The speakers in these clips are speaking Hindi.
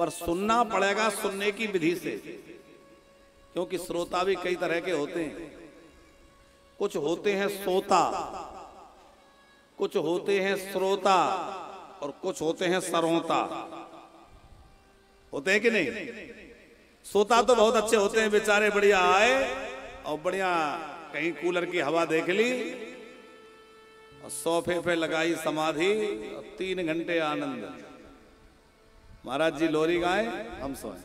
पर सुनना पड़ेगा सुनने की विधि से, क्योंकि श्रोता भी कई तरह के होते हैं। कुछ होते हैं सोता, कुछ होते हैं श्रोता, और कुछ होते हैं सरोता। होते हैं कि नहीं? सोता तो बहुत अच्छे होते हैं बेचारे, बढ़िया आए और बढ़िया कहीं कूलर की हवा देख ली और सोफे पे लगाई समाधि और 3 घंटे आनंद। महाराज जी लोरी गाए, हम सोए,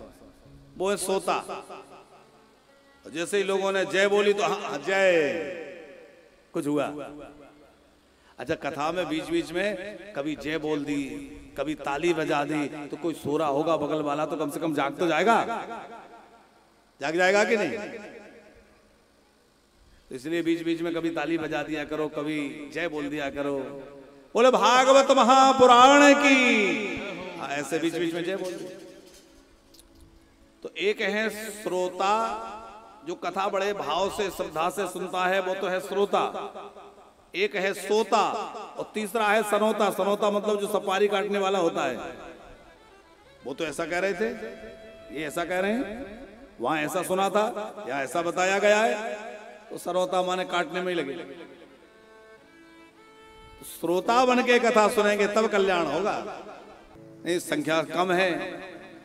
वो है सोता। जैसे ही लोगों ने जय बोली तो हाँ जय, कुछ हुआ। अच्छा, कथा में बीच बीच में कभी जय बोल दी, कभी ताली बजा दी, तो कोई सो रहा होगा बगल वाला तो कम से कम जाग तो जाएगा, जाग जाएगा कि नहीं? तो इसलिए बीच बीच में कभी ताली बजा दिया करो, कभी जय बोल दिया करो। बोले भागवत महापुराण की, ऐसे बीच बीच में जय बोल दिया। तो एक है श्रोता, जो कथा बड़े भाव से श्रद्धा से सुनता है, वो तो है श्रोता। एक है सोता, और तीसरा है सनोता। सनोता मतलब जो सपारी काटने वाला होता है। वो तो ऐसा कह रहे थे, ये ऐसा कह रहे हैं, वहां ऐसा सुना था, या ऐसा बताया गया है, तो सरोता माने काटने में ही लगे। तो श्रोता बन के कथा सुनेंगे तब कल्याण होगा। नहीं, संख्या कम है।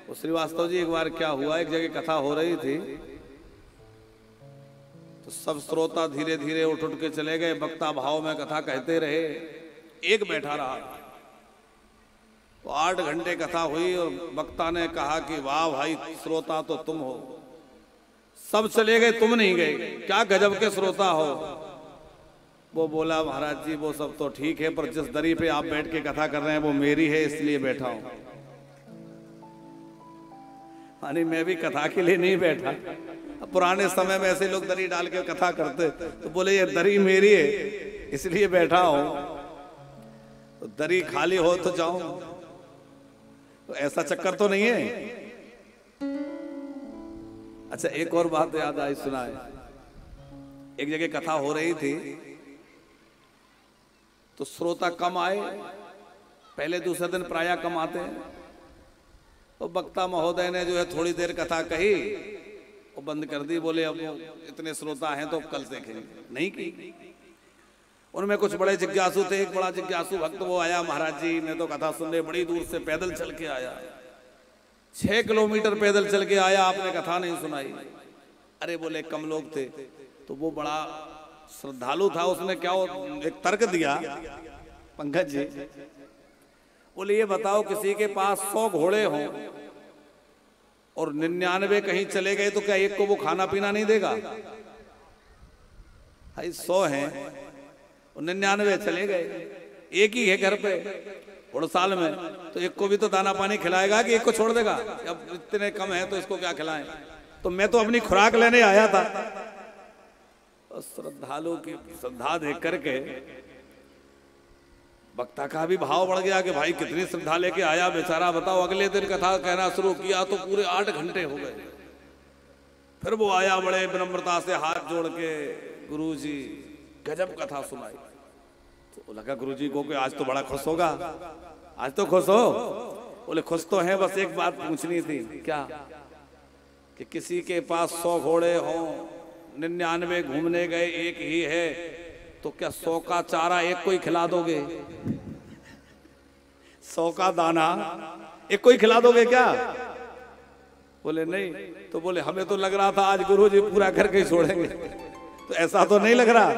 तो श्रीवास्तव जी, एक बार क्या हुआ, एक जगह कथा हो रही थी, तो सब श्रोता धीरे धीरे उठ उठ के चले गए। वक्ता भाव में कथा कहते रहे, एक बैठा रहा। तो 8 घंटे कथा हुई और वक्ता ने कहा कि वाह भाई, श्रोता तो तुम हो। सब चले गए, तुम नहीं गए, क्या गजब के श्रोता हो। वो बोला, महाराज जी वो सब तो ठीक है, पर जिस दरी पे आप बैठ के कथा कर रहे हैं वो मेरी है, इसलिए बैठा हूं। यानी मैं भी कथा के लिए नहीं बैठा। पुराने समय में ऐसे लोग दरी डाल के कथा करते, तो बोले ये दरी मेरी है इसलिए बैठा हूं, तो दरी खाली हो तो जाऊं। तो ऐसा चक्कर तो नहीं है। अच्छा, एक और बात याद आई, सुना है। एक जगह कथा हो रही थी, तो श्रोता कम आए, पहले दूसरे दिन प्रायः कम आते हैं। तो वक्ता महोदय ने जो है थोड़ी देर कथा कही, वो बंद कर दी। बोले अब इतने श्रोता हैं तो कल देखेंगे, नहीं की। उनमें कुछ बड़े जिज्ञासु थे। एक बड़ा जिज्ञासु भक्त वो आया, महाराज जी मैं तो कथा सुनने बड़ी दूर से पैदल चल के आया, 6 किलोमीटर पैदल चल के आया, आपने कथा नहीं सुनाई। अरे बोले कम लोग थे। तो वो बड़ा श्रद्धालु था, उसने क्या एक तर्क दिया, पंकज जी बोले ये बताओ, किसी के पास 100 घोड़े हों और 99 कहीं चले गए, तो क्या एक को वो खाना पीना नहीं देगा? भाई 100 हैं और 99 चले गए, एक ही है घर पे घुड़साल में, तो एक को भी तो दाना पानी खिलाएगा कि एक को छोड़ देगा? अब इतने कम है तो इसको क्या खिलाएं? तो मैं तो अपनी खुराक लेने आया था। और श्रद्धालु की श्रद्धा देख करके वक्ता का भी भाव बढ़ गया कि भाई कितनी श्रद्धा लेके आया बेचारा। बताओ, अगले दिन कथा कहना शुरू किया तो पूरे 8 घंटे हो गए। फिर वो आया बड़े विनम्रता से हाथ जोड़ के, गुरुजी गजब कथा सुनाई। तो लगा गुरुजी को कि आज तो बड़ा खुश होगा, आज तो खुश हो। बोले खुश तो है, बस एक बात पूछनी थी। क्या? कि किसी के पास 100 घोड़े हों, 99 घूमने गए, एक ही है, तो क्या 100 का चारा एक को ही खिला दोगे? 100 का दाना एक को ही खिला दोगे क्या? बोले नहीं। तो बोले हमें तो लग रहा था आज गुरुजी पूरा करके ही छोड़ेंगे। तो ऐसा तो नहीं लग रहा।